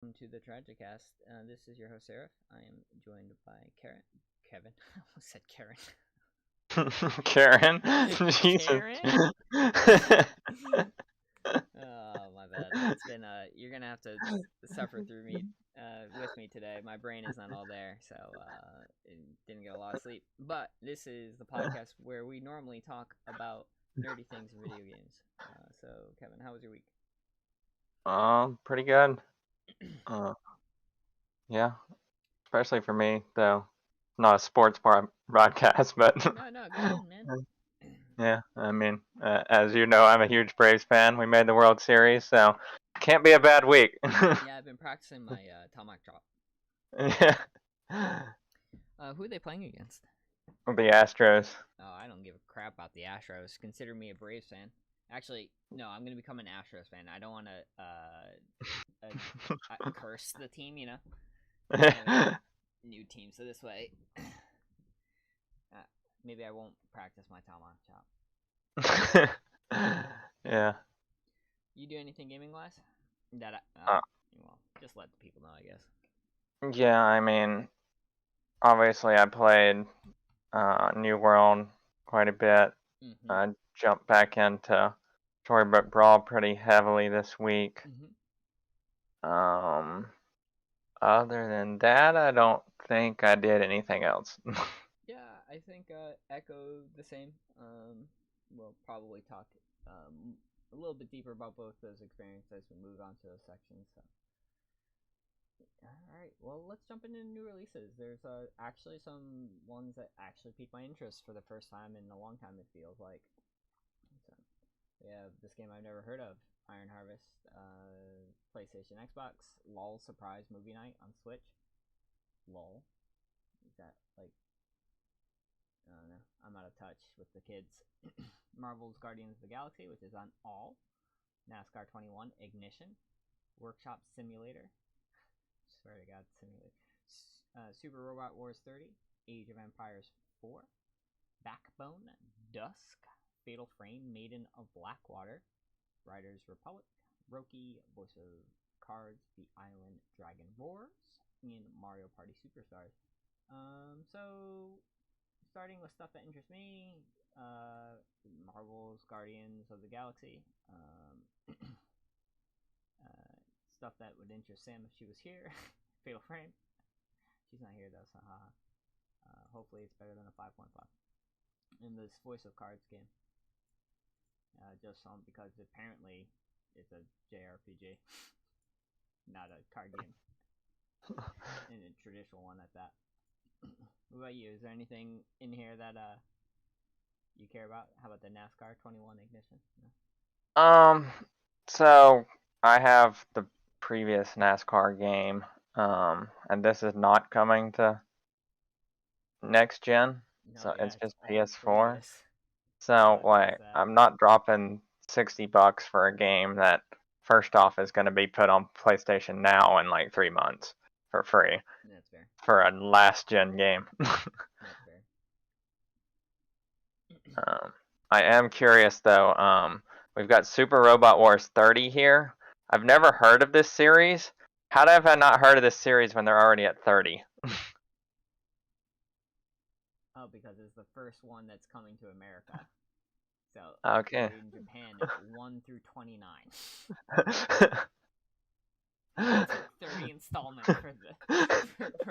welcome to the Tragikast. This is your host, Seraph. I am joined by Kevin. I almost said Karen. Karen? Jesus. Karen? Oh, my bad. It's been, you're gonna have to suffer through me, with me today. My brain is not all there, so, didn't get a lot of sleep. But this is the podcast where we normally talk about nerdy things in video games. So, Kevin, how was your week? Pretty good. Uh, yeah, especially for me, though. Not a sports broadcast, but No, go on, man. yeah, I mean, as you know, I'm a huge Braves fan. We made the World Series, so can't be a bad week. Yeah, I've been practicing my Tomahawk chop. Yeah. Who are they playing against? The Astros. Oh, I don't give a crap about the Astros. Consider me a Braves fan. Actually, no, I'm gonna become an Astros fan. I don't want to curse the team, you know. New team, so this way, maybe I won't practice my Tomahawk chop. Yeah. You do anything gaming wise? Well, just let the people know, I guess. Yeah, I mean, obviously I played New World quite a bit. Mm-hmm. I jumped back into Book Brawl pretty heavily this week. Mm-hmm. Other than that, I don't think I did anything else. Yeah, I think Echo the same. We'll probably talk a little bit deeper about both those experiences as we move on to those sections. So. All right, well, let's jump into new releases. There's actually some ones that actually piqued my interest for the first time in a long time. It feels like. So, we have this game I've never heard of, Iron Harvest, PlayStation, Xbox, LOL Surprise Movie Night on Switch. LOL. Is that like? I don't know. I'm out of touch with the kids. Marvel's Guardians of the Galaxy, which is on all. NASCAR 21 Ignition. Workshop Simulator. Swear to God, Simulator. Super Robot Wars 30. Age of Empires 4. Backbone. Dusk. Fatal Frame. Maiden of Blackwater. Riders Republic. Roki. Voice of Cards. The Island Dragon Roars. And Mario Party Superstars. So starting with stuff that interests me, Marvel's Guardians of the Galaxy. Stuff that would interest Sam if she was here. Fatal Frame. She's not here though, so haha. Hopefully it's better than a 5.5. In this Voice of Cards game. Just because apparently it's a JRPG, not a card game. And a traditional one at that. What about you? Is there anything in here that you care about? How about the NASCAR 21 Ignition? No? So I have the previous NASCAR game, and this is not coming to next gen, No, so yeah, it's just all PS4. previous. So That's sad. I'm not dropping $60 for a game that first off is going to be put on PlayStation Now in like 3 months for free. That's fair. For a last gen game. That's fair. I am curious though. We've got Super Robot Wars 30 here. I've never heard of this series. How have I not heard of this series when they're already at 30? Oh, because it's the first one that's coming to America. So Okay. in Japan, 1 through 29. It took 30 installments for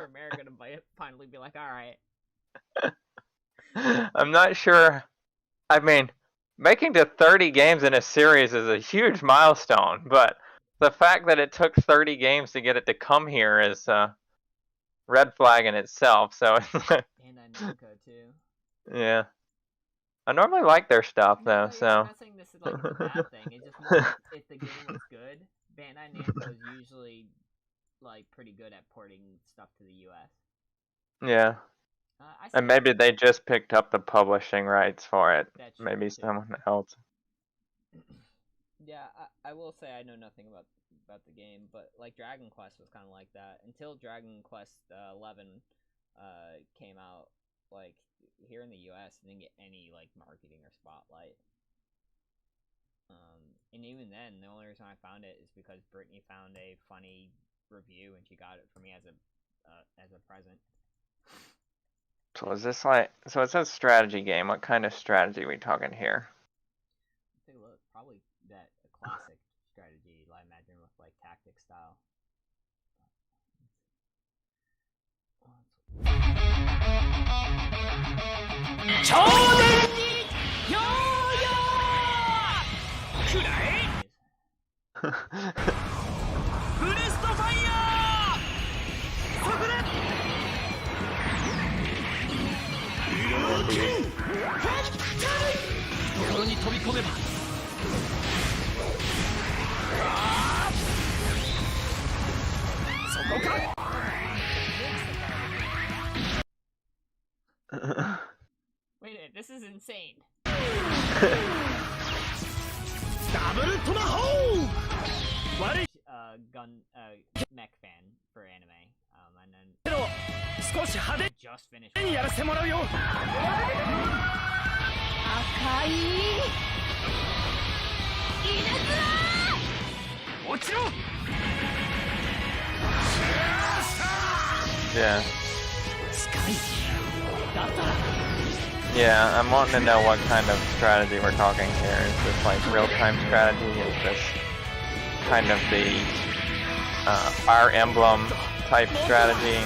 America to finally be like, all right. I'm not sure. I mean, making to 30 games in a series is a huge milestone, but the fact that it took 30 games to get it to come here is a red flag in itself. So And Namco too. Yeah. I normally like their stuff though, No, so. I'm not saying this is like a bad thing. It's just more if the game was good. Bandai Namco is usually like pretty good at porting stuff to the U.S. Yeah. And maybe they just picked up the publishing rights for it. Maybe someone else. Yeah, I will say I know nothing about the game, but like Dragon Quest was kind of like that until Dragon Quest 11 came out. Like here in the U.S., it didn't get any like marketing or spotlight. And even then, the only reason I found it is because Brittany found a funny review, and she got it for me as a present. So is this like? So it says strategy game. What kind of strategy are we talking here? Take a look. Probably that classic strategy, I imagine, with like tactic style. Wait a minute, this is insane. Mech fan for anime, and then just finished. Yeah. Yeah, I'm wanting to know what kind of strategy we're talking here. Is this like real-time strategy? Is this kind of the Fire Emblem type strategy?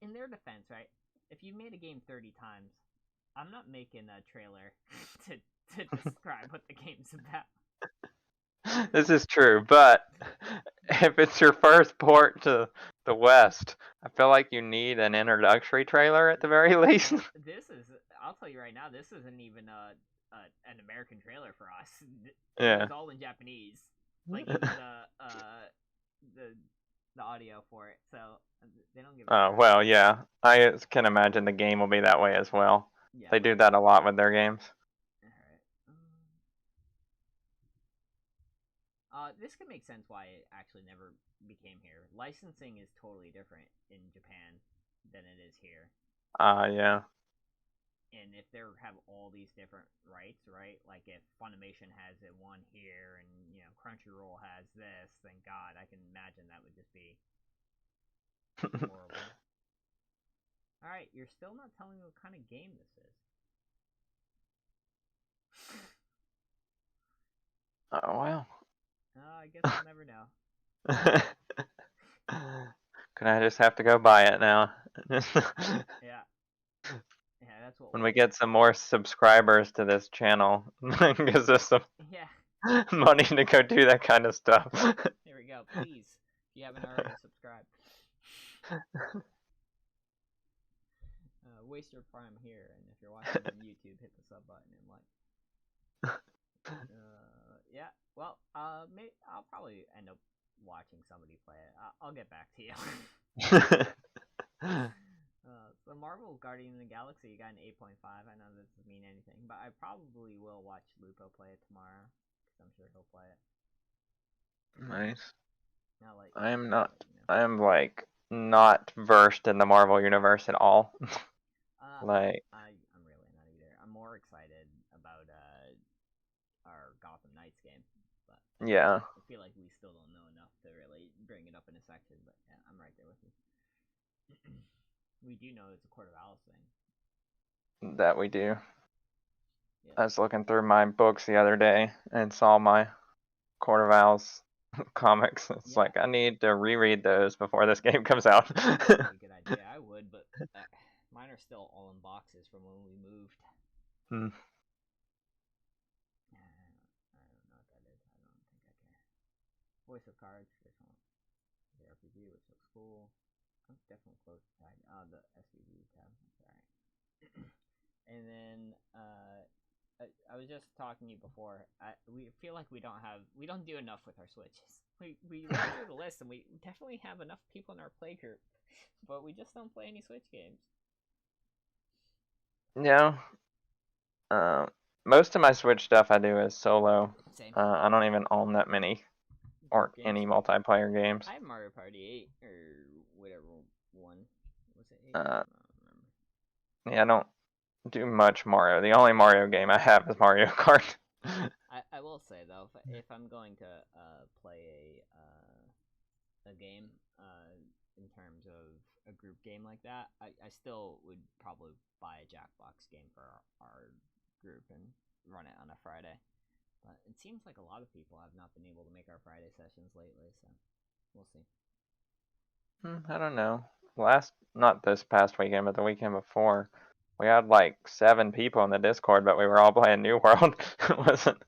In their defense, right? If you made a game 30 times, I'm not making a trailer to describe what the game's about. This is true, but if it's your first port to the West, I feel like you need an introductory trailer at the very least. This is, I'll tell you right now, this isn't even an American trailer for us. Yeah. It's all in Japanese. Like the audio for it, so they don't give. Oh well, yeah. I can imagine the game will be that way as well. Yeah. They do that a lot with their games. This could make sense why it actually never became here. Licensing is totally different in Japan than it is here. Yeah. And if they have all these different rights, right? Like if Funimation has it one here, and Crunchyroll has this, then God, I can imagine that would just be horrible. All right, you're still not telling me what kind of game this is. Oh well. I guess I'll never know. Can I just have to go buy it now? Yeah. Yeah, that's what. When we get some more subscribers to this channel, gives us some money to go do that kind of stuff. There we go. Please, if you haven't already, subscribe. Waste your prime here, and if you're watching on YouTube, hit the sub button and like. Yeah. Well, maybe I'll probably end up watching somebody play it. I'll get back to you. The Marvel Guardian of the Galaxy got an 8.5. I know that doesn't mean anything, but I probably will watch Lupo play it tomorrow, because I'm sure he'll play it. Nice. Not like, I am not. I am like not versed in the Marvel universe at all. Like I'm really not either. I'm more excited about our Gotham Knights game, but yeah. I feel like we still don't know enough to really bring it up in a section. But yeah, I'm right there with you. We do know it's a Court of Owls thing. That we do. Yeah. I was looking through my books the other day and saw my Court of Owls comics. It's like I need to reread those before this game comes out. That's a good idea. I would, but mine are still all in boxes from when we moved. I don't know what that is. I don't think I care. Voice of Cards. This one. The RPG, which looks cool. I'm definitely close to the SBB tab. That's alright. And then I was just talking to you before. We feel like we don't do enough with our Switches. We look through the list and we definitely have enough people in our play group, but we just don't play any Switch games. Yeah. Most of my Switch stuff I do is solo. Same. I don't even own that many or any multiplayer games. I have Mario Party 8 or whatever one. Was it 8? I don't remember. Yeah, I don't do much Mario. The only Mario game I have is Mario Kart. I will say though, if I'm going to play a game in terms of a group game like that, I still would probably buy a Jackbox game for our group and run it on a Friday. But it seems like a lot of people have not been able to make our Friday sessions lately, so we'll see. I don't know. Not this past weekend, but the weekend before, we had like 7 people in the Discord, but we were all playing New World. It wasn't.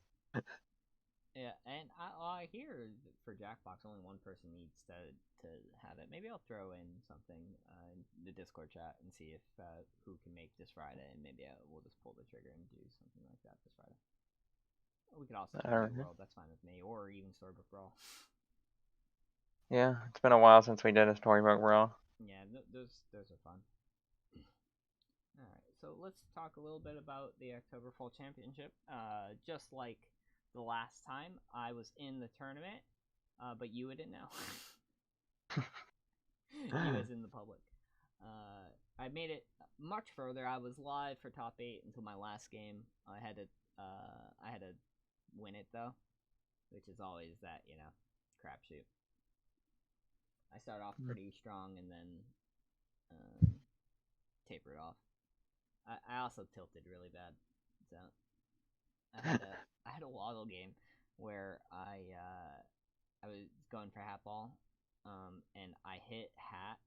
Yeah, and I hear for Jackbox only one person needs to have it. Maybe I'll throw in something in the Discord chat and see if who can make this Friday, and maybe we'll just pull the trigger and do something like that this Friday. We could also do New World, that's fine with me, or even Book Brawl. Yeah, it's been a while since we did a Storybook Brawl. Yeah, those are fun. Alright, so let's talk a little bit about the October Fall Championship. Just like the last time, I was in the tournament, but you didn't know. You was in the public. I made it much further. I was live for top 8 until my last game. I had to win it though, which is always that, crapshoot. I started off pretty strong and then tapered off. I also tilted really bad, so I had a waddle game where I was going for hat ball, and I hit hat.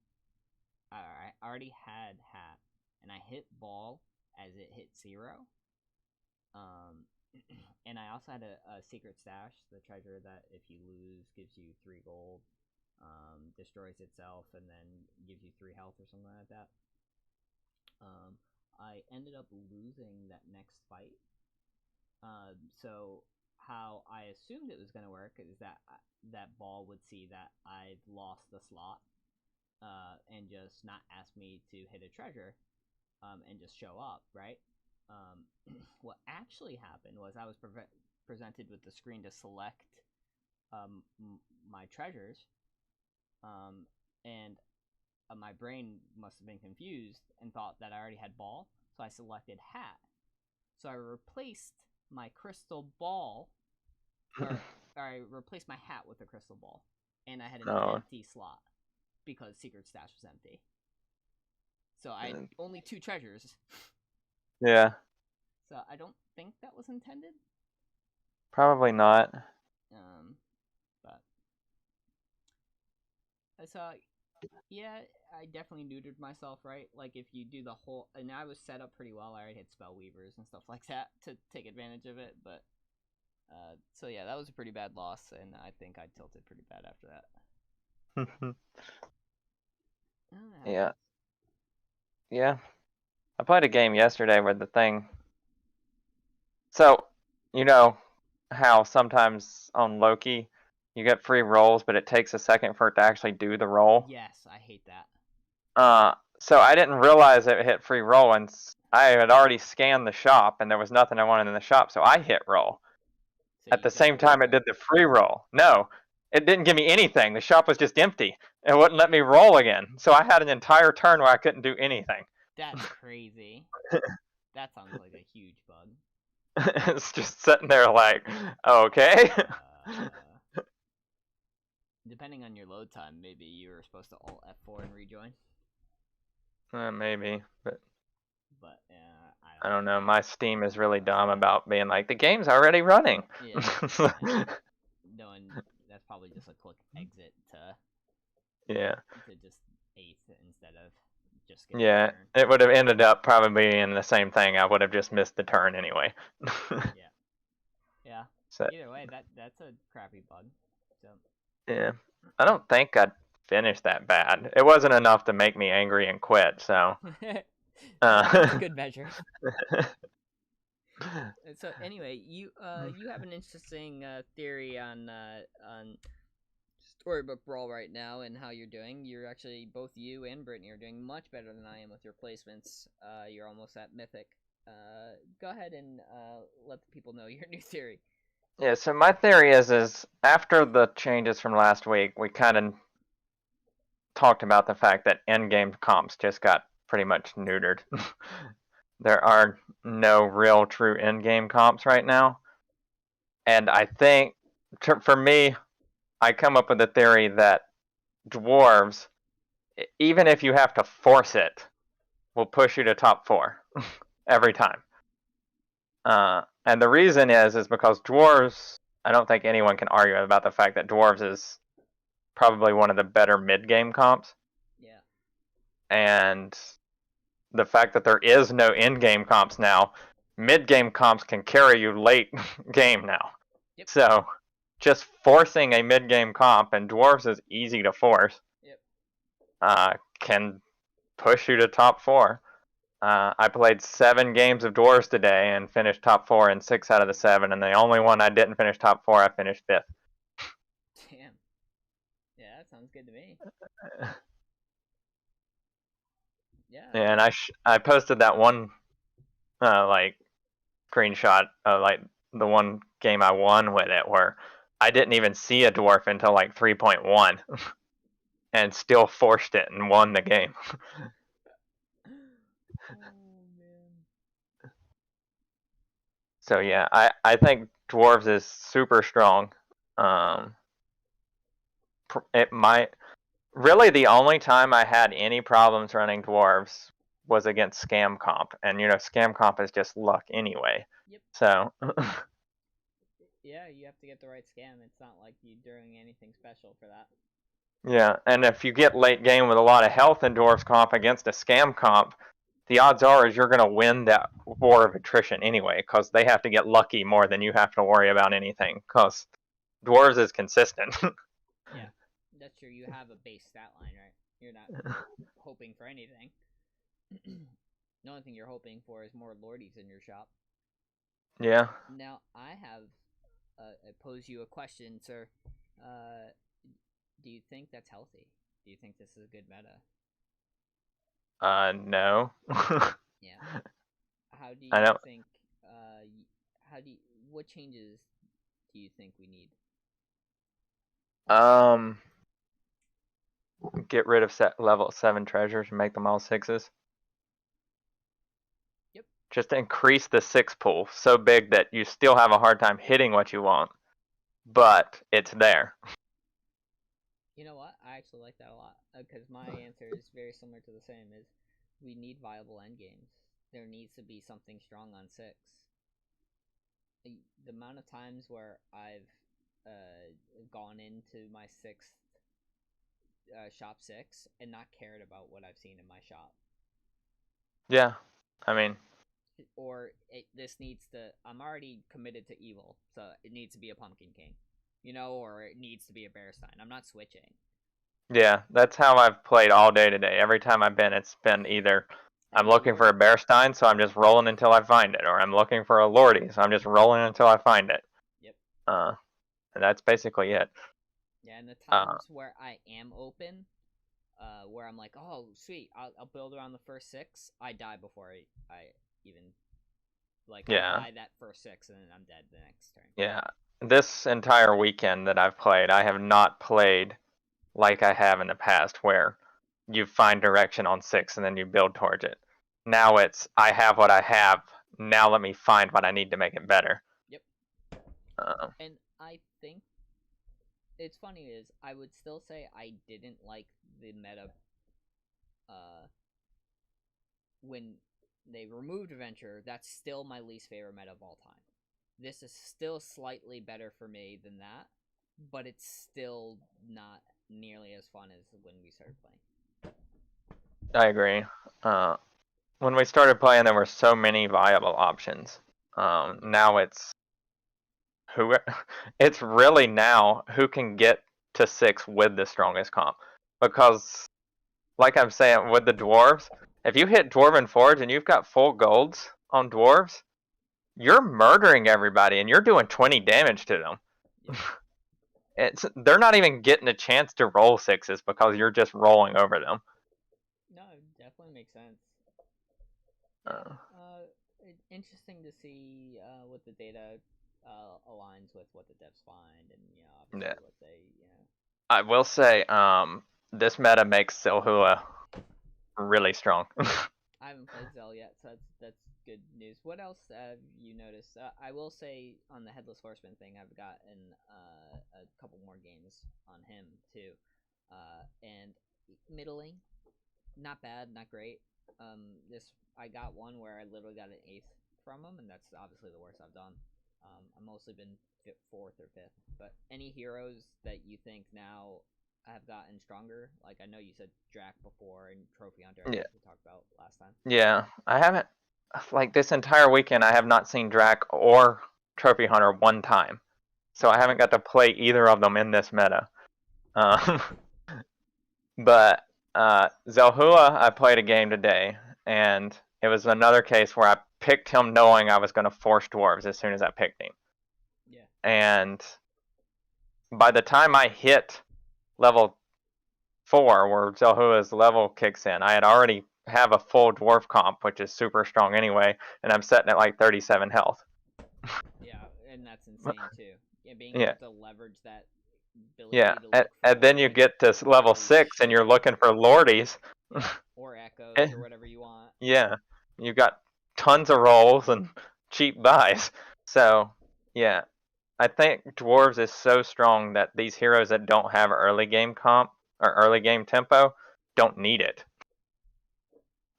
I already had hat, and I hit ball as it hit 0. And I also had a secret stash, the treasure that if you lose gives you 3 gold, destroys itself, and then gives you 3 health or something like that. I ended up losing that next fight. So how I assumed it was going to work is that that ball would see that I've lost the slot, and just not ask me to hit a treasure, and just show up, right? What actually happened was I was presented with the screen to select my treasures, and my brain must have been confused and thought that I already had ball, so I selected hat. So I replaced my crystal ball, or I replaced my hat with a crystal ball, and I had an empty slot because secret stash was empty. So I had only 2 treasures. Yeah. So I don't think that was intended. Probably not. But so yeah, I definitely neutered myself, right? Like if you do the whole, and I was set up pretty well. I already had spell weavers and stuff like that to take advantage of it. But so yeah, that was a pretty bad loss, and I think I tilted pretty bad after that. Yeah. Yeah. I played a game yesterday with the thing. So, you know how sometimes on Loki you get free rolls, but it takes a second for it to actually do the roll? Yes, I hate that. So I didn't realize it hit free roll, and I had already scanned the shop, and there was nothing I wanted in the shop, so I hit roll. So at the same time it did the free roll. No, it didn't give me anything. The shop was just empty. It wouldn't let me roll again. So I had an entire turn where I couldn't do anything. That's crazy. That sounds like a huge bug. It's just sitting there like, okay. Depending on your load time, maybe you were supposed to alt F4 and rejoin. Maybe, but yeah, I don't know. My Steam is really dumb about being like, the game's already running. Yeah. Knowing that's probably just a quick exit to just ace instead of just getting a turn. It would have ended up probably in the same thing. I would have just missed the turn anyway. Yeah. So, either way, that's a crappy bug. So. Yeah. I don't think I'd finished that bad. It wasn't enough to make me angry and quit, so. That's a good measure. So anyway, you have an interesting theory on Storybook Brawl right now and how you're doing. You're actually, both you and Brittany are doing much better than I am with your placements. You're almost at Mythic. Go ahead and let the people know your new theory. Yeah, so my theory is after the changes from last week, we kind of talked about the fact that end-game comps just got pretty much neutered. There are no real true end-game comps right now. And I think, for me, I come up with the theory that dwarves, even if you have to force it, will push you to top 4 every time. And the reason is because dwarves, I don't think anyone can argue about the fact that dwarves is probably one of the better mid-game comps. Yeah. And the fact that there is no end-game comps now, mid-game comps can carry you late game now. Yep. So just forcing a mid-game comp, and dwarves is easy to force, can push you to top 4. I played 7 games of dwarves today and finished top 4 in 6 out of the 7, and the only one I didn't finish top 4, I finished 5th. Damn. Yeah, that sounds good to me. Yeah. And I posted that one screenshot of the one game I won with it, where I didn't even see a dwarf until 3.1 and still forced it and won the game. Oh man. So yeah, I think dwarves is super strong. It might really, the only time I had any problems running dwarves was against scam comp, and scam comp is just luck anyway. Yep. So yeah, you have to get the right scam. It's not like you're doing anything special for that. yeah, and if you get late game with a lot of health in dwarves comp against a scam comp, the odds are is you're going to win that war of attrition anyway, because they have to get lucky more than you have to worry about anything, because dwarves is consistent. Yeah, that's true. You have a base stat line, right? You're not hoping for anything. The only thing you're hoping for is more lordies in your shop. Yeah. Now, I pose you a question, sir. Do you think that's healthy? Do you think this is a good meta? No. Yeah. How do you think? What changes do you think we need? Get rid of level 7 treasures and make them all 6s. Yep. Just increase the 6 pool so big that you still have a hard time hitting what you want, but it's there. You know what? I actually like that a lot, because my answer is very similar to the same. Is we need viable endgames. There needs to be something strong on 6. The amount of times where I've gone into my 6th shop 6 and not cared about what I've seen in my shop. Yeah, I mean, or this needs to, I'm already committed to evil, so it needs to be a Pumpkin King, or it needs to be a Bearstein. I'm not switching. Yeah, that's how I've played all day today. Every time I've been, it's been either I'm looking for a Bearstein, so I'm just rolling until I find it, or I'm looking for a Lordy, so I'm just rolling until I find it. Yep. And that's basically it. Yeah, and the times where I am open, where I'm like, oh, sweet, I'll build around the first 6, I die before I even, I die that first 6, and then I'm dead the next turn. Yeah, this entire weekend that I've played, I have not played like I have in the past, where you find direction on 6 and then you build towards it. Now it's, I have what I have, now let me find what I need to make it better. Yep. And I think it's funny is I would still say I didn't like the meta when they removed Adventure. That's still my least favorite meta of all time. This is still slightly better for me than that, but it's still not nearly as fun as when we started playing. I agree. When we started playing, there were so many viable options. Now it's it's really now who can get to 6 with the strongest comp. Because, like I'm saying, with the dwarves, if you hit Dwarven Forge and you've got full golds on dwarves, you're murdering everybody and you're doing 20 damage to them. Yeah. They're not even getting a chance to roll sixes because you're just rolling over them. No, it definitely makes sense. Uh, Interesting to see what the data aligns with what the devs find, and obviously yeah. what they I will say, this meta makes Silhua really strong. I haven't played Zell yet, so that's good news. What else have you noticed? I will say on the Headless Horseman thing, I've gotten a couple more games on him too, and middling, not bad, not great. This I got one where I literally got an eighth from him, and that's obviously the worst I've done. I've mostly been fourth or fifth. But any heroes that you think now have gotten stronger? Like I know you said Drac before and Trophy Hunter. I Yeah. think we talked about last time. Yeah, I haven't, like this entire weekend, I have not seen Drac or Trophy Hunter one time. So I haven't got to play either of them in this meta. But Zelhua, I played a game today, and it was another case where I picked him knowing I was going to force dwarves as soon as I picked him. Yeah. And by the time I hit level 4, where Zelhua's level kicks in, I had already have a full dwarf comp, which is super strong anyway, and I'm setting at like 37 health. Yeah, and that's insane too. Yeah, being Yeah. able to leverage that ability Yeah, to look and then for, you like, get to level 6 and you're looking for Lordies. yeah, or echoes or whatever you want. Yeah, you got tons of rolls and cheap buys. So, yeah, I think dwarves is so strong that these heroes that don't have early game comp or early game tempo don't need it.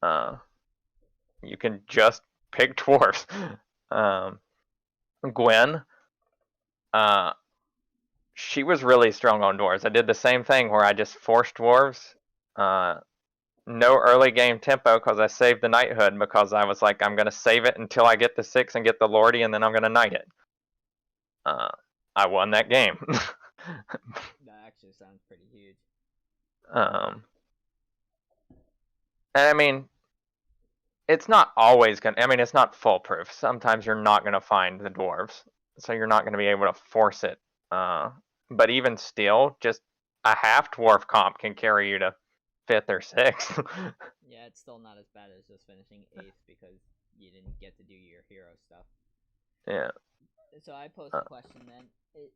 You can just pick dwarves. Gwen, she was really strong on dwarves. I did the same thing where I just forced dwarves. No early game tempo because I saved the knighthood because I was like, I'm going to save it until I get the 6 and get the Lordy, and then I'm going to knight it. I won that game. That actually sounds pretty huge. And I mean, it's not always going to, I mean, it's not foolproof. Sometimes you're not going to find the dwarves, so you're not going to be able to force it. But even still, just a half dwarf comp can carry you to 5th or 6th. Yeah, it's still not as bad as just finishing 8th because you didn't get to do your hero stuff. Yeah. So I posed a question then: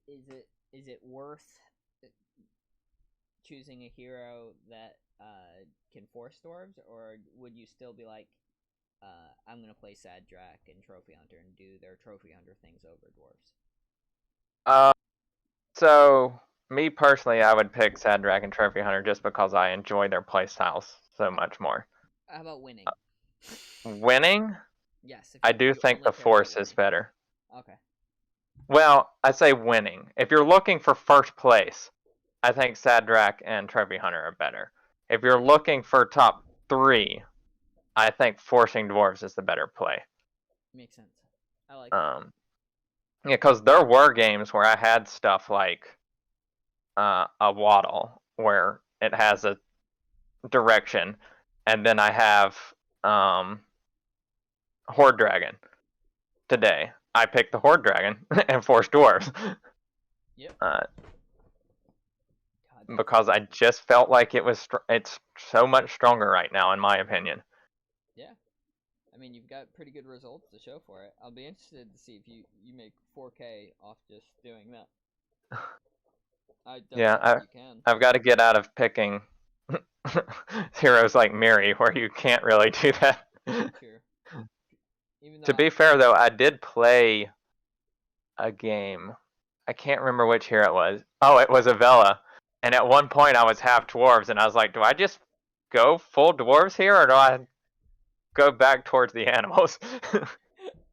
is it worth choosing a hero that can force dwarves, or would you still be like, I'm gonna play Sad Drac and Trophy Hunter and do their Trophy Hunter things over dwarves? So me personally, I would pick Sad Drac and Trophy Hunter just because I enjoy their playstyles so much more. How about winning? Winning? Yes. I do think the Force is better. Okay. Well, I say winning. If you're looking for first place, I think Sad Drac and Trophy Hunter are better. If you're looking for top 3, I think forcing dwarves is the better play. Makes sense. I like that. Yeah, because there were games where I had stuff like a Waddle, where it has a direction, and then I have Horde Dragon. Today, I picked the Horde Dragon and forced dwarves. Yep. Because I just felt like it's so much stronger right now, in my opinion. Yeah. I mean, you've got pretty good results to show for it. I'll be interested to see if you make 4K off just doing that. I definitely think you can. I've got to get out of picking heroes like Miri, where you can't really do that. Sure. To be fair, though, I did play a game. I can't remember which hero it was. Oh, it was Avella. And at one point, I was half dwarves, and I was like, do I just go full dwarves here, or do I go back towards the animals?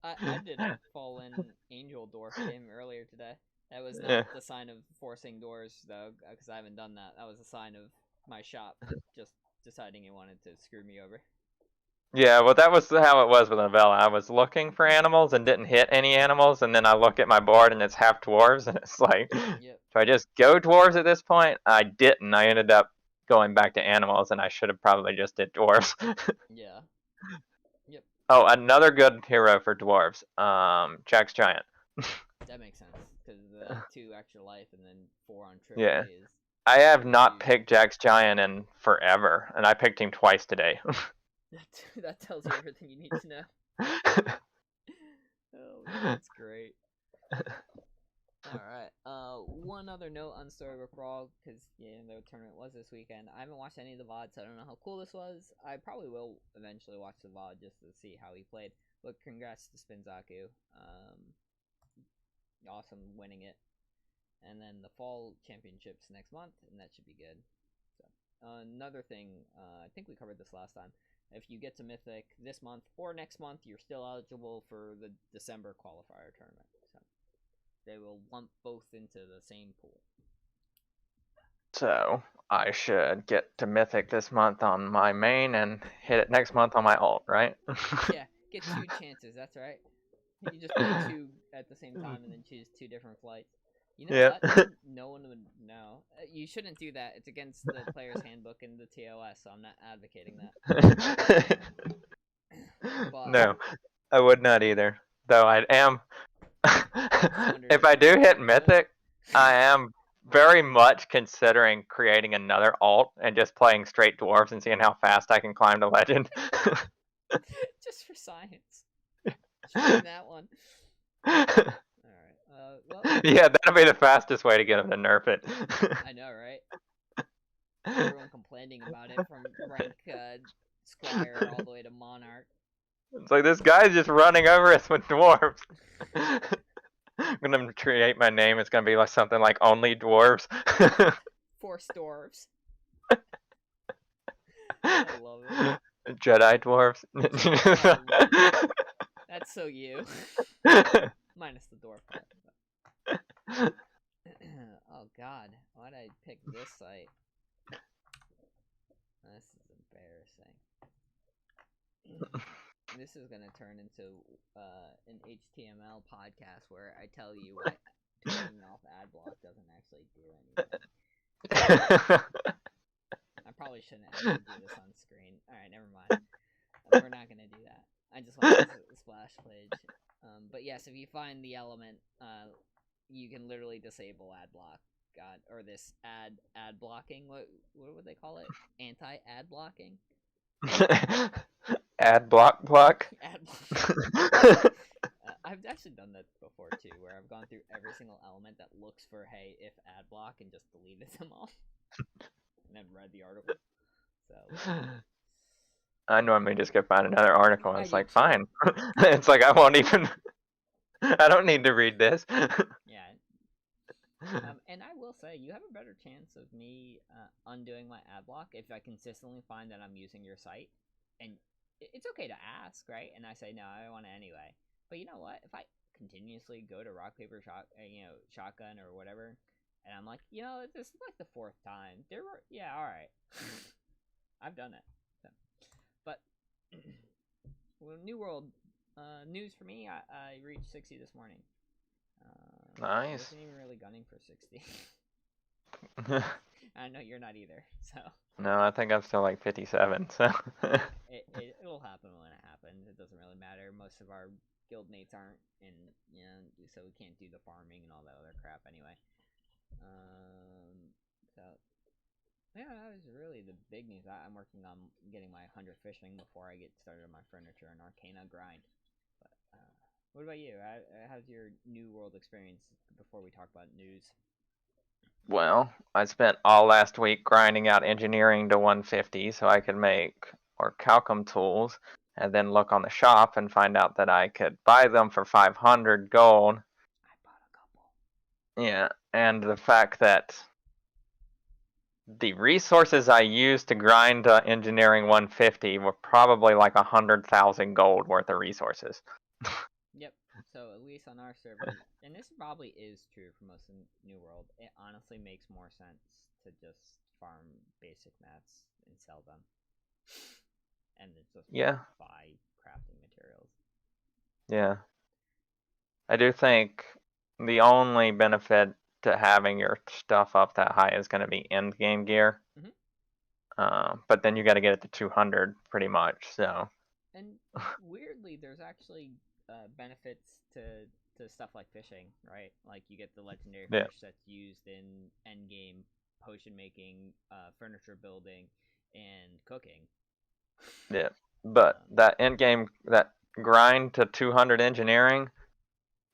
I did a fallen angel dwarf game earlier today. That was not the sign of forcing doors, though, because I haven't done that. That was a sign of my shop just deciding it wanted to screw me over. Yeah, well, that was how it was with Novella. I was looking for animals and didn't hit any animals, and then I look at my board and it's half dwarves, and it's like, Yep. do I just go dwarves at this point? I didn't. I ended up going back to animals, and I should have probably just did dwarves. Yeah. Yep. Oh, another good hero for dwarves. Jack's Giant. That makes sense because the 2 extra life and then 4 on triple Yeah. is I have not huge. picked Jack's Giant in forever, and I picked him twice today. That tells you everything you need to know. Oh man, that's great. Alright, one other note on Story Book Brawl, because the tournament was this weekend. I haven't watched any of the VODs, so I don't know how cool this was. I probably will eventually watch the VOD just to see how he played. But congrats to Spinzaku. Awesome winning it. And then the fall championships next month, and that should be good. So, another thing, I think we covered this last time. If you get to Mythic this month or next month, you're still eligible for the December qualifier tournament. So they will lump both into the same pool. So I should get to Mythic this month on my main and hit it next month on my alt, right? Yeah, get 2 chances. That's right. You just play 2 at the same time and then choose 2 different flights. You know what? No one would know. You shouldn't do that. It's against the player's handbook and the TOS, so I'm not advocating that. But no, I would not either. Though I am. If I do hit Mythic, I am very much considering creating another alt and just playing straight dwarves and seeing how fast I can climb to legend. Just for science. Try that one. Alright. Well, yeah, that'll be the fastest way to get him to nerf it. I know, right? Everyone complaining about it from rank Squire all the way to Monarch. It's like, this guy's just running over us with dwarves. I'm gonna create my name. It's gonna be like something like only dwarves. Force dwarves. I love it. Jedi dwarves. That's so you. Minus the dwarf part. Oh god, why'd I pick this site? This is embarrassing. This is gonna turn into an HTML podcast where I tell you why turning off ad block doesn't actually do anything. I probably shouldn't actually do this on screen. Alright, never mind. We're not gonna do that. I just want to splash page. But yes, if you find the element, you can literally disable ad block. Or this ad blocking. What would they call it? Anti-ad blocking. Ad block. Ad block. I've actually done that before too, where I've gone through every single element that looks for hey if ad block and just deleted them all, and then read the article. So. I normally just go find another article and it's like, too. fine. It's like, I won't even. I don't need to read this. Yeah. And I will say, you have a better chance of me undoing my ad block if I consistently find that I'm using your site. And it's okay to ask, right? And I say, no, I don't want it anyway. But you know what? If I continuously go to rock, paper, shotgun or whatever, and I'm like, this is like the 4th time. Yeah, all right. I've done it. So. But well, New World news for me. I reached 60 this morning. Nice. I wasn't even really gunning for 60. I know you're not either, so. No, I think I'm still like 57, so. It'll happen when it happens. It doesn't really matter. Most of our guild mates aren't in, so we can't do the farming and all that other crap anyway. So, yeah, that was really the big news. I'm working on getting my 100 fishing before I get started on my furniture and Arcana grind. But, what about you? How's your New World experience before we talk about news? Well, I spent all last week grinding out engineering to 150 so I could make orichalcum tools, and then look on the shop and find out that I could buy them for 500 gold. I bought a couple. Yeah, and the fact that the resources I used to grind engineering 150 were probably like 100,000 gold worth of resources. Yep. So at least on our server, and this probably is true for most of New World, it honestly makes more sense to just farm basic mats and sell them, and just buy crafting materials. Yeah. I do think the only benefit to having your stuff up that high is going to be end game gear. Mm-hmm. But then you got to get it to 200 pretty much. So And weirdly, there's actually benefits to stuff like fishing, right? Like you get the legendary Yeah. fish that's used in endgame potion making, furniture building, and cooking. Yeah. But that end game, that grind to 200 engineering,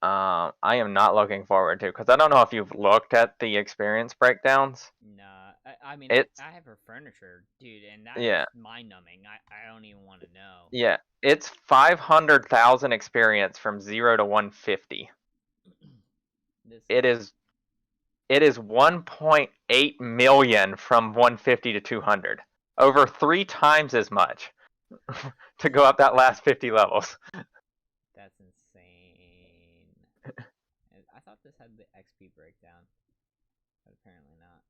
I am not looking forward to, because I don't know if you've looked at the experience breakdowns. Nah, I mean, It's I have her furniture, dude, and that's yeah, mind numbing. I don't even want to know. yeah. It's 500,000 experience from 0 to 150. This It is 1.8 million from 150 to 200. Over 3 times as much to go up that last 50 levels. That's insane. I thought this had the XP breakdown, but apparently not.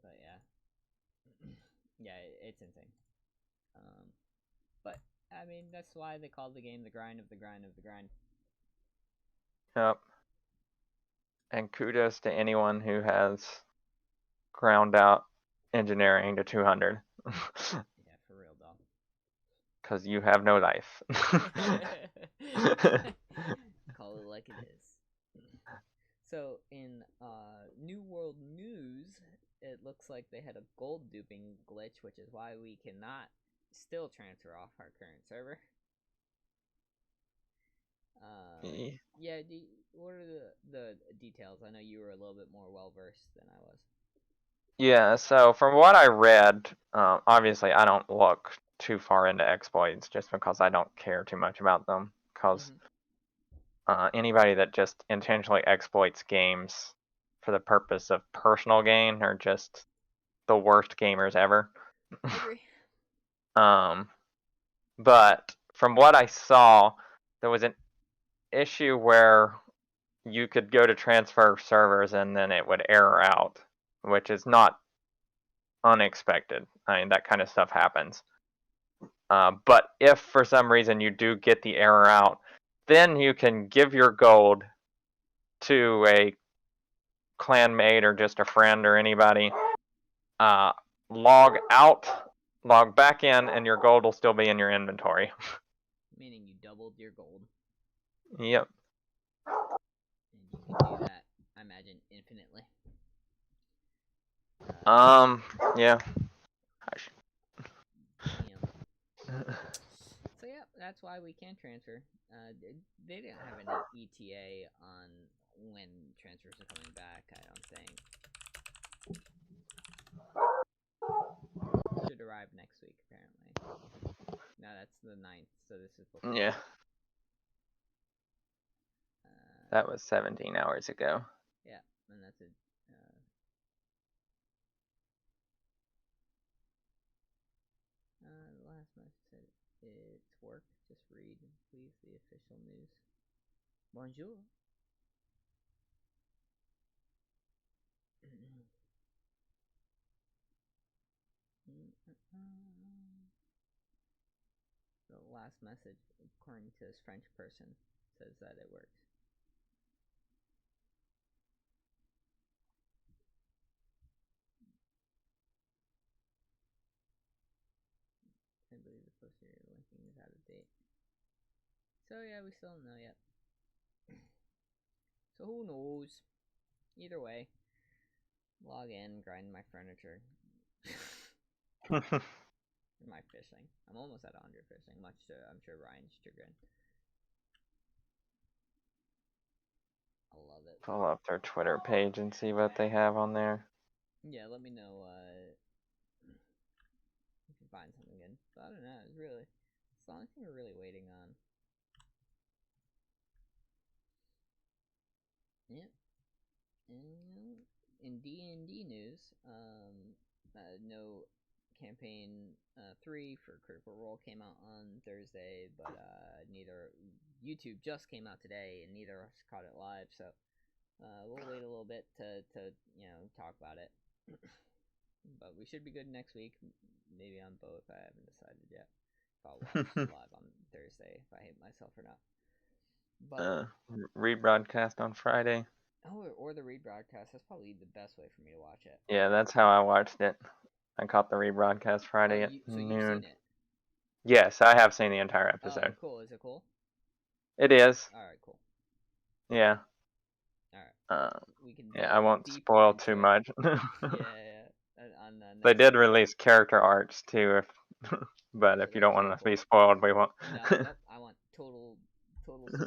But yeah, yeah, it's insane. But I mean, that's why they call the game the grind of the grind of the grind. Yep. And kudos to anyone who has ground out engineering to 200. Yeah, for real, though. Because you have no life. Call it like it is. So, in New World News, it looks like they had a gold duping glitch, which is why we cannot still transfer off our current server. Yeah, what are the details? I know you were a little bit more well versed than I was. Yeah, so from what I read, obviously I don't look too far into exploits just because I don't care too much about them. Because anybody that just intentionally exploits games for the purpose of personal gain are just the worst gamers ever. I agree. But from what I saw, there was an issue where you could go to transfer servers and then it would error out, which is not unexpected. I mean, that kind of stuff happens. But if for some reason you do get the error out, then you can give your gold to a clanmate or just a friend or anybody. Log out, log back in, and your gold will still be in your inventory. Meaning you doubled your gold. Yep. And you can do that, I imagine, infinitely. Yeah. So yeah, that's why we can transfer. They didn't have any ETA on when transfers are coming back, I don't think. Should arrive next week, apparently. No, that's the 9th, so this is before. Yeah. That was 17 hours ago. Yeah, and that's it. The last message said it's work. Just read, please, the official news. Bonjour. The last message, according to this French person, says that it works. I believe the poster you're linking is out of date. So yeah, we still don't know yet. So who knows? Either way, log in, grind my furniture. My fishing. I'm almost at 100 fishing, much to, I'm sure, Ryan's chagrin. I love it. Pull up their Twitter page and see what they have on there. Yeah, let me know if you find something good. But I don't know, it's the only thing we're really waiting on. Yeah. And in D&D news, no campaign 3 for Critical Role came out on Thursday, but neither YouTube just came out today, and neither of us caught it live. So we'll wait a little bit to talk about it. But we should be good next week. Maybe on both. I haven't decided yet. If I'll watch live on Thursday, if I hate myself or not. But rebroadcast on Friday. Oh, or the rebroadcast. That's probably the best way for me to watch it. Yeah, that's how I watched it. I caught the rebroadcast Friday at so noon. you've seen it? Yes, I have seen the entire Oh, episode. cool. Is it cool? It is. All right, cool. Yeah. All right, Um, we can yeah, delve I won't deeper spoil into too it. much. Yeah. On the They next did episode. release character arcs too, if but Oh, if you that's don't very want to cool. be spoiled, we won't. Nope. I want total spoilers. So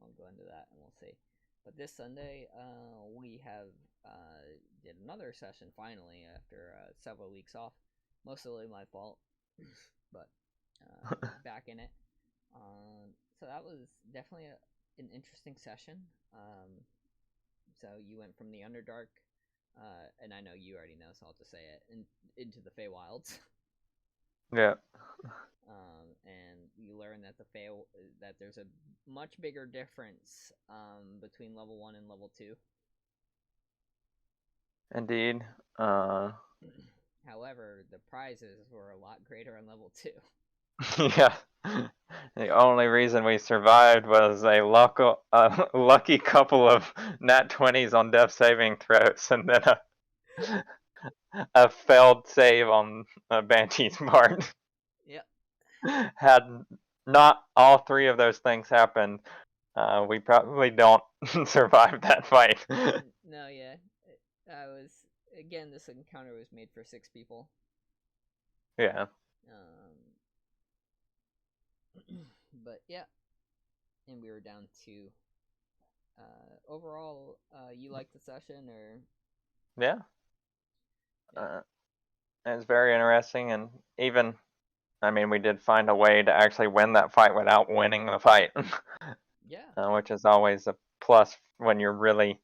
I'll go into that and we'll see. But this Sunday, we have did another session finally after several weeks off. Mostly my fault, but back in it. So that was definitely an interesting session. So you went from the Underdark, and I know you already know, so I'll just say it, into the Feywilds. Yeah. And you learn that that there's a much bigger difference between level 1 and level 2. Indeed. However, the prizes were a lot greater on level 2. Yeah. The only reason we survived was a lucky couple of nat 20s on death saving throws, and then a failed save on Banshee's part. Yep. Had not all three of those things happened, we probably don't survive that fight. No, yeah. I was again. This encounter was made for 6 people. Yeah. But yeah, and we were down to. Overall, you liked the session, or? Yeah. It's very interesting, and even, I mean, we did find a way to actually win that fight without winning the fight. Yeah. Which is always a plus when you're really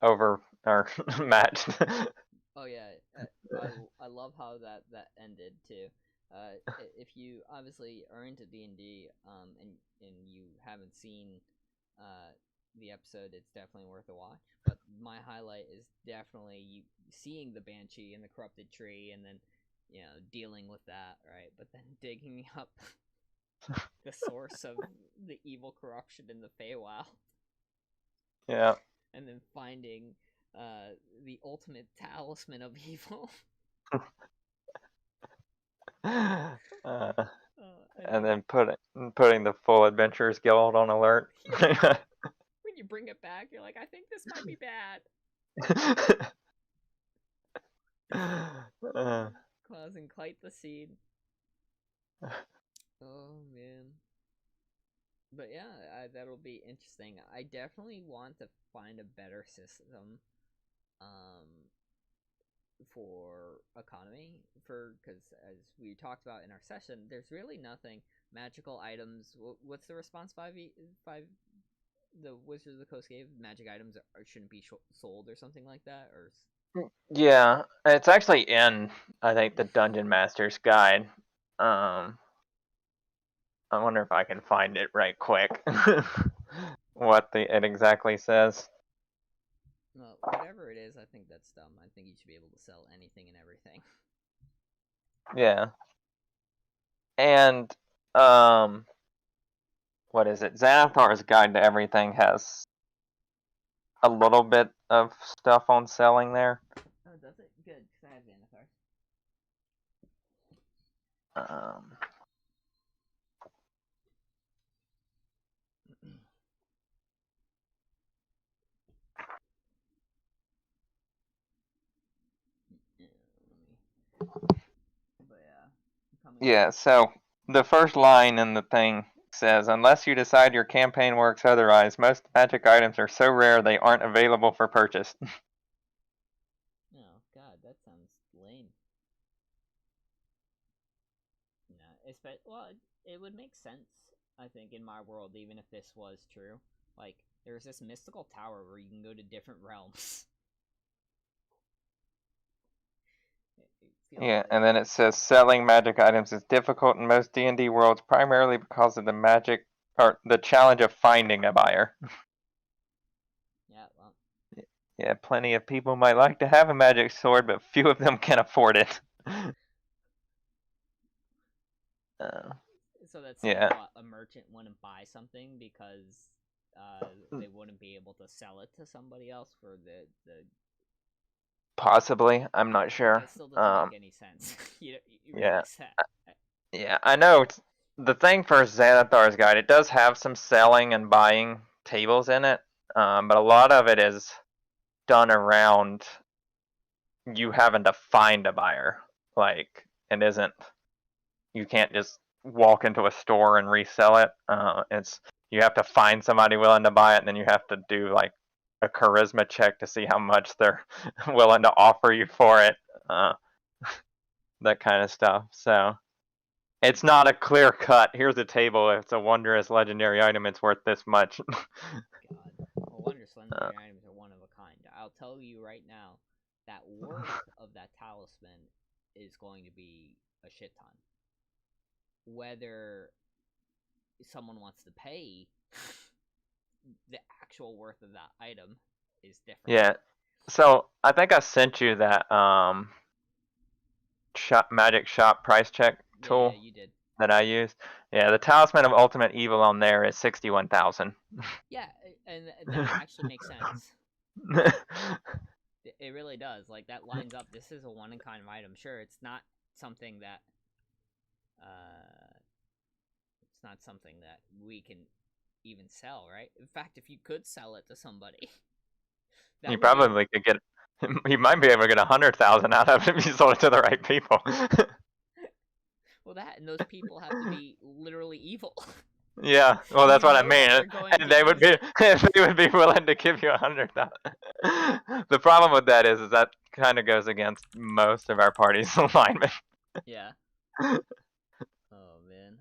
over or matched. Oh yeah, I love how that ended too. If you obviously are into D&D, and you haven't seen the episode, it's definitely worth a watch. But my highlight is definitely you seeing the Banshee in the corrupted tree, and then dealing with that, right? But then digging up the source of the evil corruption in the Feywild. Yeah. And then finding the ultimate talisman of evil. And then putting the full Adventurers Guild on alert. Yeah. When you bring it back, you're like, I think this might be bad. Causing quite the scene. Oh man. But yeah, that'll be interesting. I definitely want to find a better system for economy, because as we talked about in our session, there's really nothing magical items. What's the response 5 the Wizards of the Coast gave? Magic items shouldn't be sold or something like that, or Yeah, it's actually in, I think, the Dungeon Master's Guide. I wonder if I can find it right quick. What it exactly says. Well, whatever it is, I think that's dumb. I think you should be able to sell anything and everything. Yeah. And what is it? Xanathar's Guide to Everything has a little bit of stuff on selling there. Oh, does it? Good, because I have Xanathar. Yeah, so the first line in the thing says, unless you decide your campaign works otherwise, most magic items are so rare they aren't available for purchase. Oh, God, that sounds lame. No, well, it would make sense, I think, in my world, even if this was true. Like, there's this mystical tower where you can go to different realms. Yeah, and then it says selling magic items is difficult in most D&D worlds primarily because of the challenge of finding a buyer. Yeah, well. Yeah, plenty of people might like to have a magic sword, but few of them can afford it. So that's yeah. like what, a merchant wouldn't buy something because they wouldn't be able to sell it to somebody else for the Possibly, I'm not sure. That still doesn't make any sense. you Yeah. realize that? Yeah, I know. The thing for Xanathar's Guide, it does have some selling and buying tables in it, but a lot of it is done around you having to find a buyer. Like, it isn't, you can't just walk into a store and resell it. It's, you have to find somebody willing to buy it, and then you have to do like a charisma check to see how much they're willing to offer you for it. That kind of stuff. So it's not a clear cut. Here's a table. It's a wondrous legendary item. It's worth this much. God. Well, wondrous legendary items are one of a kind. I'll tell you right now, that worth of that talisman is going to be a shit ton. Whether someone wants to pay, the actual worth of that item is different. Yeah. So I think I sent you that magic shop price check tool. Yeah, you did. That I used. Yeah, the talisman of ultimate evil on there is 61,000. Yeah, and that actually makes sense. It really does. Like, that lines up. This is a one-in-kind item. Sure, it's not something that we can even sell, right? In fact, if you could sell it to somebody, you probably could get. You might be able to get 100,000 out of it if you sold it to the right people. Well, that and those people have to be literally evil. Yeah, well, that's what I mean. And they would be willing to give you 100,000. The problem with that is that kind of goes against most of our party's alignment. Yeah. Oh man.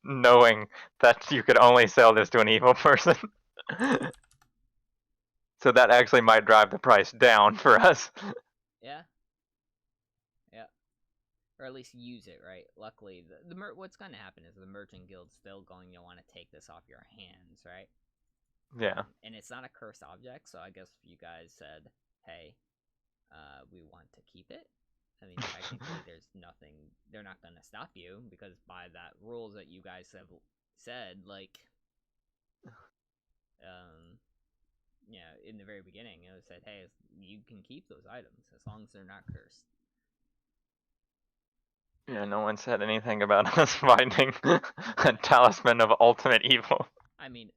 Knowing that you could only sell this to an evil person. So that actually might drive the price down for us. Yeah. Yeah. Or at least use it, right? Luckily, what's going to happen is the merchant guild's still going to want to take this off your hands, right? Yeah. And it's not a cursed object, so I guess if you guys said, hey, we want to keep it, I mean, technically there's nothing, they're not going to stop you, because by that rules that you guys have said, like, in the very beginning, it said, hey, you can keep those items as long as they're not cursed. Yeah, no one said anything about us finding a talisman of ultimate evil. I mean,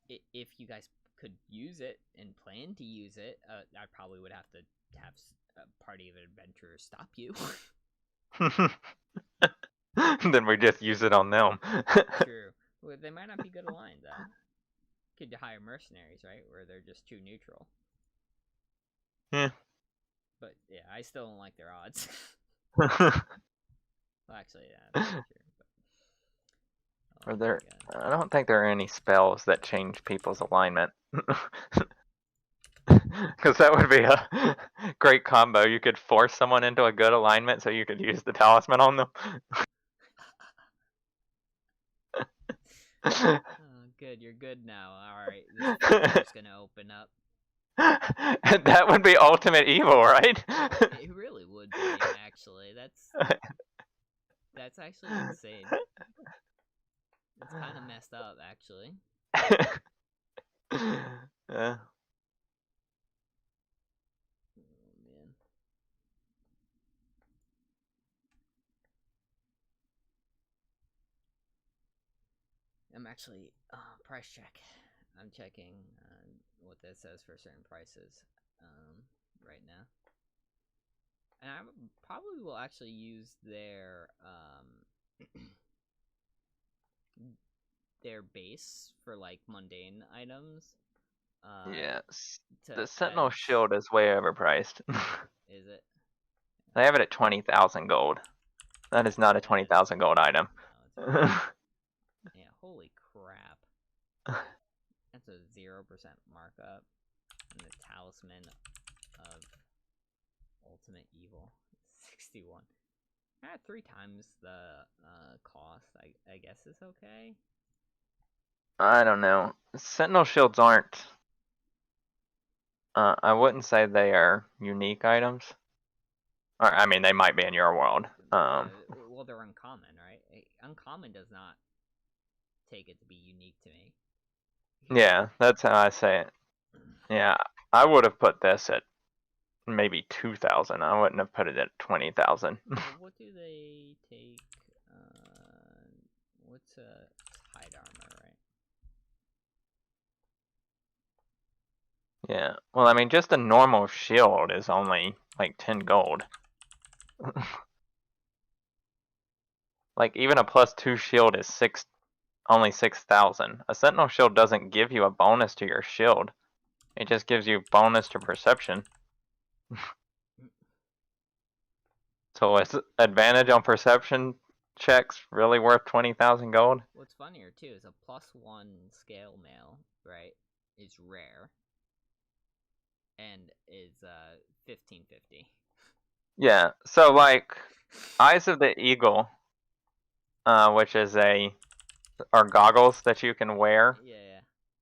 if you guys could use it and plan to use it, I probably would have to have a party of adventurers stop you. Then we just use it on them. True. Well, they might not be good aligned, though. Could hire mercenaries, right? Where they're just too neutral. Yeah. But, yeah, I still don't like their odds. Well, actually, yeah, that's true. But... Are there? I don't think there are any spells that change people's alignment. Because that would be a great combo. You could force someone into a good alignment so you could use the talisman on them. Oh, good. You're good now. Alright, this is gonna open up. That would be ultimate evil, right? It really would be, actually. That's actually insane. It's kind of messed up, actually. Yeah. Oh, man. I'm actually, price check. I'm checking what this says for certain prices right now. And I probably will actually use their their base for like mundane items. Yes. The Sentinel Shield is way overpriced. Is it? They have it at 20,000 gold. That is not a 20,000 gold item. No, yeah, holy crap. That's a 0% markup. And the talisman of ultimate evil, 61. At 3 times the cost, I guess is okay. I don't know. Sentinel shields aren't. I wouldn't say they are unique items. Or I mean, they might be in your world. Well, they're uncommon, right? Uncommon does not take it to be unique to me. Yeah, that's how I say it. Yeah, I would have put this at maybe 2,000. I wouldn't have put it at 20,000. Well, what do they take? What's hide armor, right? Yeah. Well, I mean, just a normal shield is only like 10 gold. Like even a +2 shield is only 6,000. A sentinel shield doesn't give you a bonus to your shield. It just gives you bonus to perception. So is advantage on perception checks really worth 20,000 gold? What's funnier too is a +1 scale mail, right? Is rare. And is 1550. Yeah. So like Eyes of the Eagle, which is are goggles that you can wear Yeah.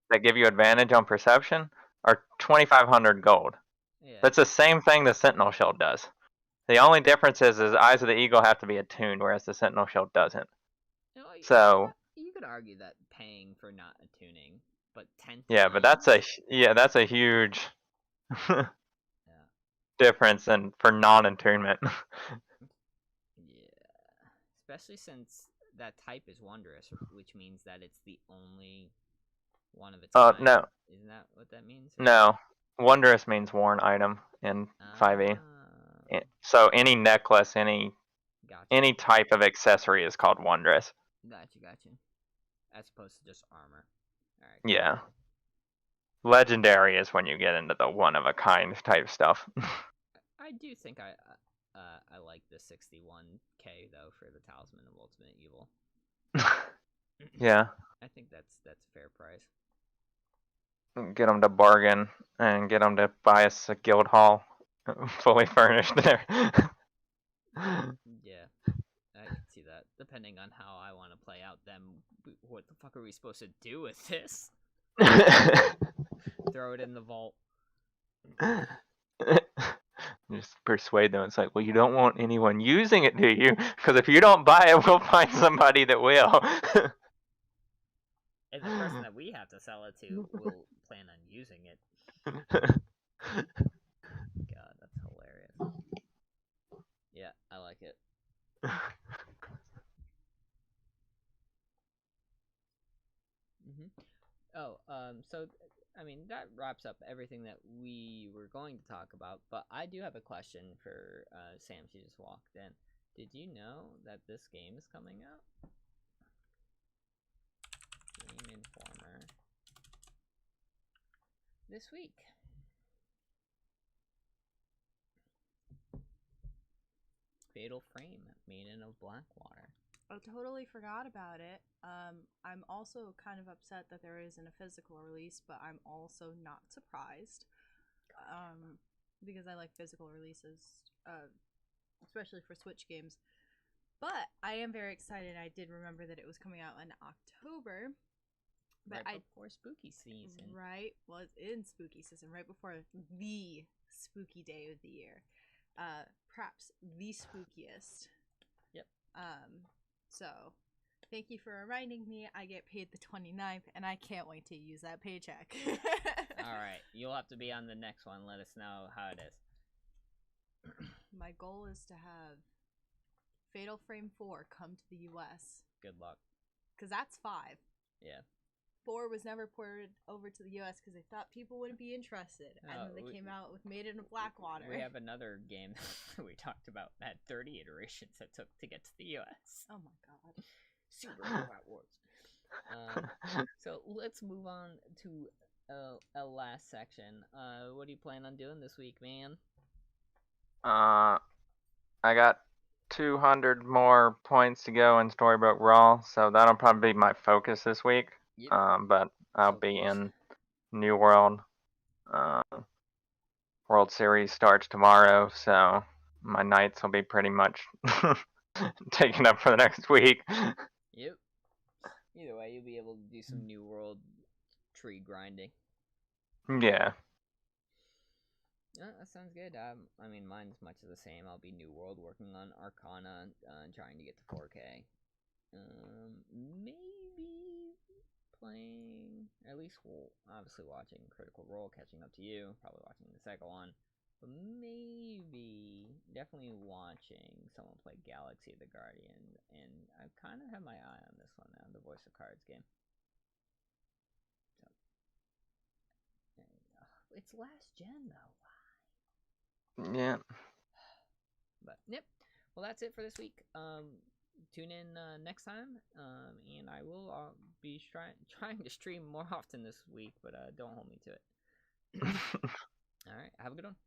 that give you advantage on perception, are 2,500 gold. Yeah. That's the same thing the Sentinel Shield does. The only difference is Eyes of the Eagle have to be attuned, whereas the Sentinel Shield doesn't. So you could argue that paying for not attuning, but 10 yeah, times. but that's a huge Yeah. difference for non-attunement. Yeah. Especially since that type is wondrous, which means that it's the only one of its kind. No. Isn't that what that means? No. Wondrous means worn item in 5e. So any necklace, any type of accessory is called wondrous. Gotcha. As opposed to just armor. Alright. Yeah. Legendary is when you get into the one-of-a-kind type stuff. I do think I like the 61k though for the Talisman of Ultimate Evil. Yeah. I think that's a fair price. Get them to bargain and get them to buy us a guild hall fully furnished there. Yeah, I can see that. Depending on how I want to play out them, what the fuck are we supposed to do with this? Throw it in the vault. Just persuade them. It's like, well, you don't want anyone using it, do you? Because if you don't buy it, we'll find somebody that will. And the person that we have to sell it to will plan on using it. God, that's hilarious. Yeah, I like it. Oh, so, I mean, that wraps up everything that we were going to talk about, but I do have a question for Sam. She just walked in. Did you know that this game is coming out? Game Informer. This week. Fatal Frame, Maiden of Blackwater. I totally forgot about it. I'm also kind of upset that there isn't a physical release, but I'm also not surprised. Because I like physical releases, especially for Switch games. But I am very excited. I did remember that it was coming out in October. But right before spooky season. Right. Well, it's in spooky season, right before the spooky day of the year. Perhaps the spookiest. Yep. So, thank you for reminding me. I get paid the 29th, and I can't wait to use that paycheck. Alright, you'll have to be on the next one. Let us know how it is. My goal is to have Fatal Frame 4 come to the US. Good luck. Because that's 5. Yeah. 4 was never ported over to the US because they thought people wouldn't be interested. And then they came out with Maiden of Blackwater. We have another game that we talked about that 30 iterations that took to get to the US. Oh my god. Super Robot Wars. So let's move on to a last section. What do you plan on doing this week, man? I got 200 more points to go in Storybook Brawl, so that'll probably be my focus this week. Yep. But I'll be in New World. World Series starts tomorrow, so my nights will be pretty much taken up for the next week. Yep. Either way, you'll be able to do some New World tree grinding. Yeah. That sounds good. I mean, mine's much of the same. I'll be New World working on Arcana, trying to get to 4K. Maybe playing, at least obviously watching Critical Role, catching up to you, probably watching the second one. but maybe definitely watching someone play Galaxy of the Guardian, and I kind of have my eye on this one now, the Voice of Cards game. So, it's last gen though. Yeah. But yep. Well, that's it for this week. Tune in next time, and I will be trying to stream more often this week, but don't hold me to it. All right, have a good one.